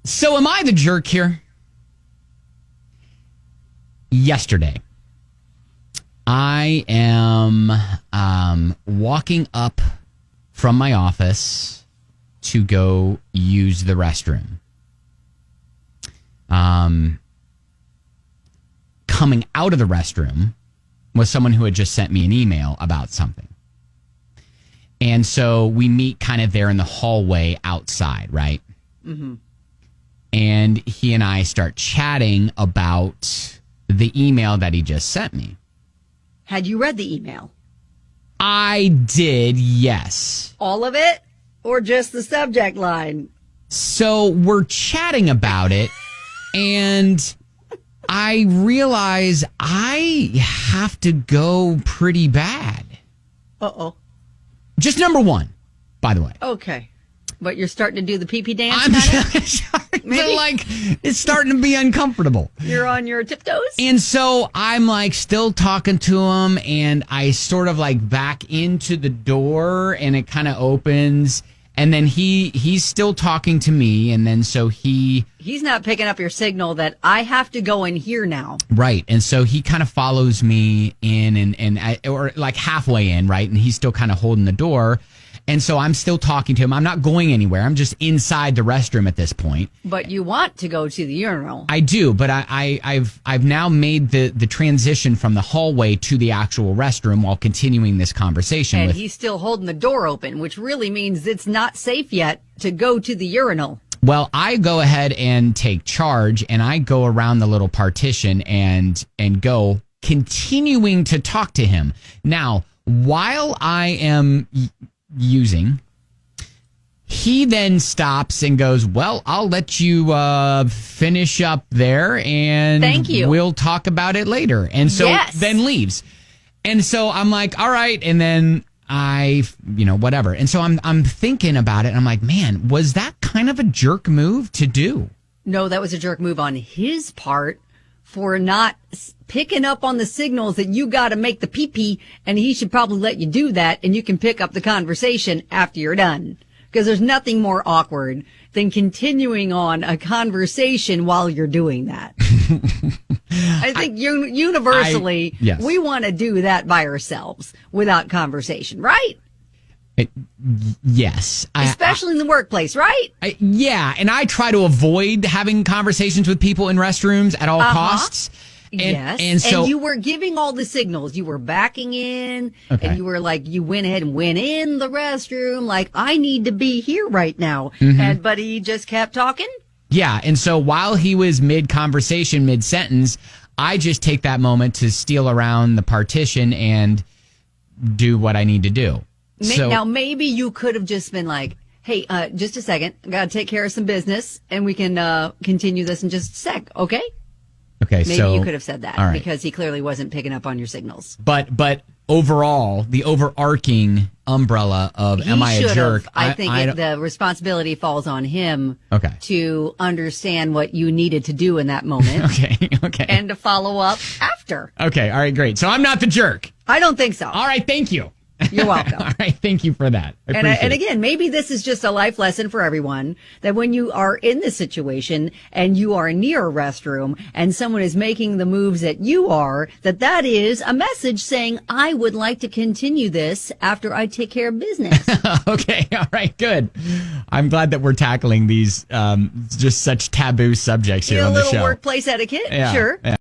So am I the jerk here? Yesterday, I am walking up from my office to go use the restroom. Coming out of the restroom was someone who had just sent me an email about something. And so we meet kind of there in the hallway outside, right? Mm-hmm. And he and I start chatting about the email that he just sent me. Had you read the email? I did, yes. All of it? Or just the subject line? So we're chatting about it, and I realize I have to go pretty bad. Uh-oh. Just number one, by the way. Okay. But you're starting to do the pee-pee dance? I'm starting to, like, it's starting to be uncomfortable. You're on your tiptoes? And so I'm like still talking to him, and I sort of like back into the door, and it kind of opens, and then he's still talking to me, and then so he's not picking up your signal that I have to go in here now. Right. And so he kind of follows me in or like halfway in, right? And he's still kind of holding the door. And so I'm still talking to him. I'm not going anywhere. I'm just inside the restroom at this point. But you want to go to the urinal. I do, but I've now made the transition from the hallway to the actual restroom while continuing this conversation. And he's still holding the door open, which really means it's not safe yet to go to the urinal. Well, I go ahead and take charge, and I go around the little partition and go, continuing to talk to him. Now, while I am using, he then stops and goes, well, I'll let you finish up there, and thank you. We'll talk about it later. And so then leaves. And so I'm like, all right. And then whatever. And so I'm thinking about it, and I'm like, man, was that kind of a jerk move to do? No, that was a jerk move on his part for not picking up on the signals that you got to make the pee-pee, and he should probably let you do that, and you can pick up the conversation after you're done. Because there's nothing more awkward than continuing on a conversation while you're doing that. I think universally, we want to do that by ourselves without conversation, right? Yes. Especially in the workplace, right? Yeah, and I try to avoid having conversations with people in restrooms at all costs. And so you were giving all the signals. You were backing in, and you were like, you went ahead and went in the restroom, like, I need to be here right now. Mm-hmm. But he just kept talking? Yeah, and so while he was mid-conversation, mid-sentence, I just take that moment to steal around the partition and do what I need to do. Now, maybe you could have just been like, hey, just a second. I got to take care of some business, and we can continue this in just a sec, okay? Okay, maybe you could have said that because he clearly wasn't picking up on your signals. But overall, the overarching umbrella of am I a jerk? I think the responsibility falls on him to understand what you needed to do in that moment. Okay. And to follow up after. Okay, all right, great. So I'm not the jerk. I don't think so. All right, thank you. You're welcome. All right, thank you for that. And again, maybe this is just a life lesson for everyone, that when you are in this situation and you are near a restroom and someone is making the moves that you are, that is a message saying, I would like to continue this after I take care of business. Okay, all right, good. I'm glad that we're tackling these just such taboo subjects here on the show. A little workplace etiquette, sure. Yeah.